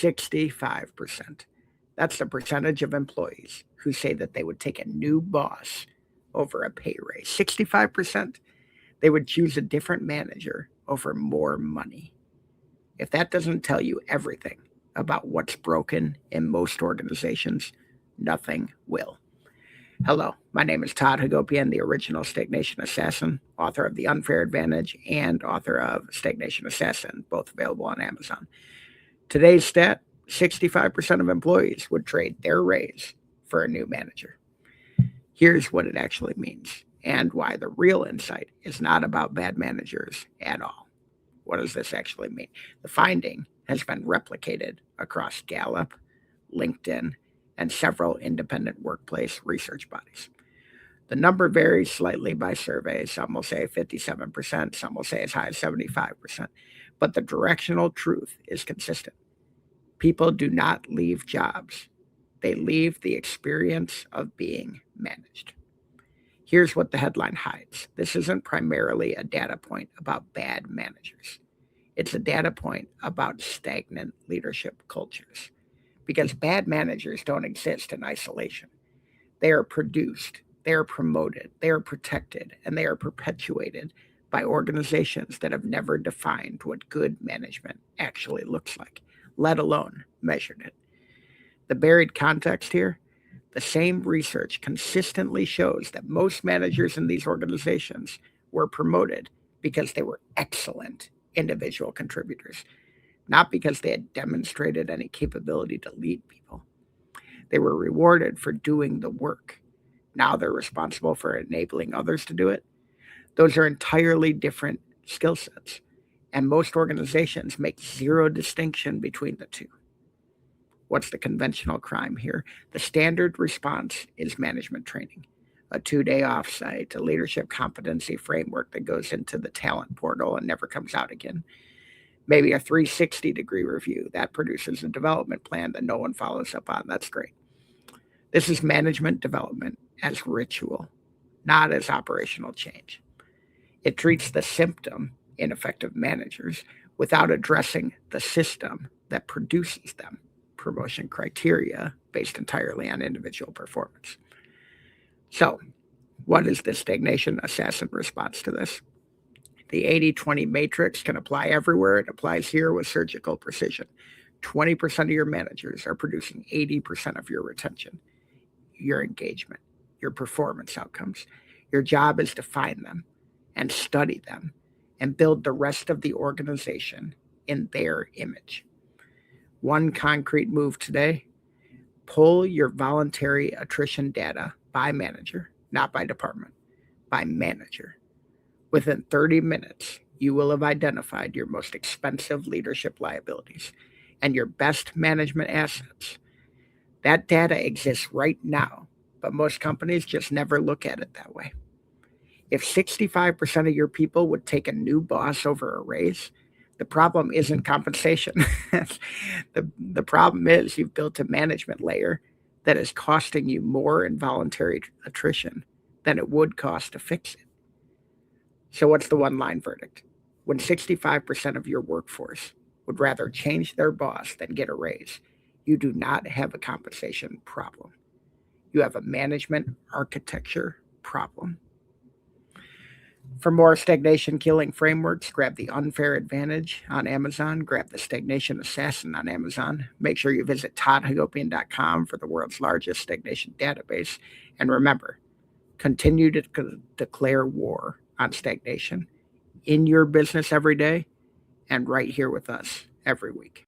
65%. That's the percentage of employees who say that they would take a new boss over a pay raise. 65%, they would choose a different manager over more money. If that doesn't tell you everything about what's broken in most organizations, nothing will. Hello, my name is Todd Hagopian, the original Stagnation Assassin, author of The Unfair Advantage and author of Stagnation Assassin, both available on Amazon. Today's stat, 65% of employees would trade their raise for a new manager. Here's what it actually means and why the real insight is not about bad managers at all. What does this actually mean? The finding has been replicated across Gallup, LinkedIn, and several independent workplace research bodies. The number varies slightly by survey. Some will say 57%, some will say as high as 75%, but the directional truth is consistent. People do not leave jobs. They leave the experience of being managed. Here's what the headline hides. This isn't primarily a data point about bad managers. It's a data point about stagnant leadership cultures. Because bad managers don't exist in isolation. They are produced, they are promoted, they are protected, and they are perpetuated by organizations that have never defined what good management actually looks like, let alone measured it. The buried context here, the same research consistently shows that most managers in these organizations were promoted because they were excellent individual contributors, not because they had demonstrated any capability to lead people. They were rewarded for doing the work. Now they're responsible for enabling others to do it. Those are entirely different skill sets, and most organizations make zero distinction between the two. What's the conventional crime here? The standard response is management training, a 2-day offsite, a leadership competency framework that goes into the talent portal and never comes out again. Maybe a 360-degree review that produces a development plan that no one follows up on. That's great. This is management development as ritual, not as operational change. It treats the symptom, ineffective managers, without addressing the system that produces them, promotion criteria based entirely on individual performance. So, what is the Stagnation Assassin response to this? The 80-20 matrix can apply everywhere. It applies here with surgical precision. 20% of your managers are producing 80% of your retention, your engagement, your performance outcomes. Your job is to find them and study them and build the rest of the organization in their image. One concrete move today, pull your voluntary attrition data by manager, not by department, by manager. Within 30 minutes, you will have identified your most expensive leadership liabilities and your best management assets. That data exists right now, but most companies just never look at it that way. If 65% of your people would take a new boss over a raise, the problem isn't compensation. the problem is you've built a management layer that is costing you more in voluntary attrition than it would cost to fix it. So what's the one-line verdict? When 65% of your workforce would rather change their boss than get a raise, you do not have a compensation problem. You have a management architecture problem. For more stagnation killing frameworks, grab The Unfair Advantage on Amazon, grab the Stagnation Assassin on Amazon. Make sure you visit toddhagopian.com for the world's largest stagnation database. And remember, continue to declare war on stagnation in your business every day and right here with us every week.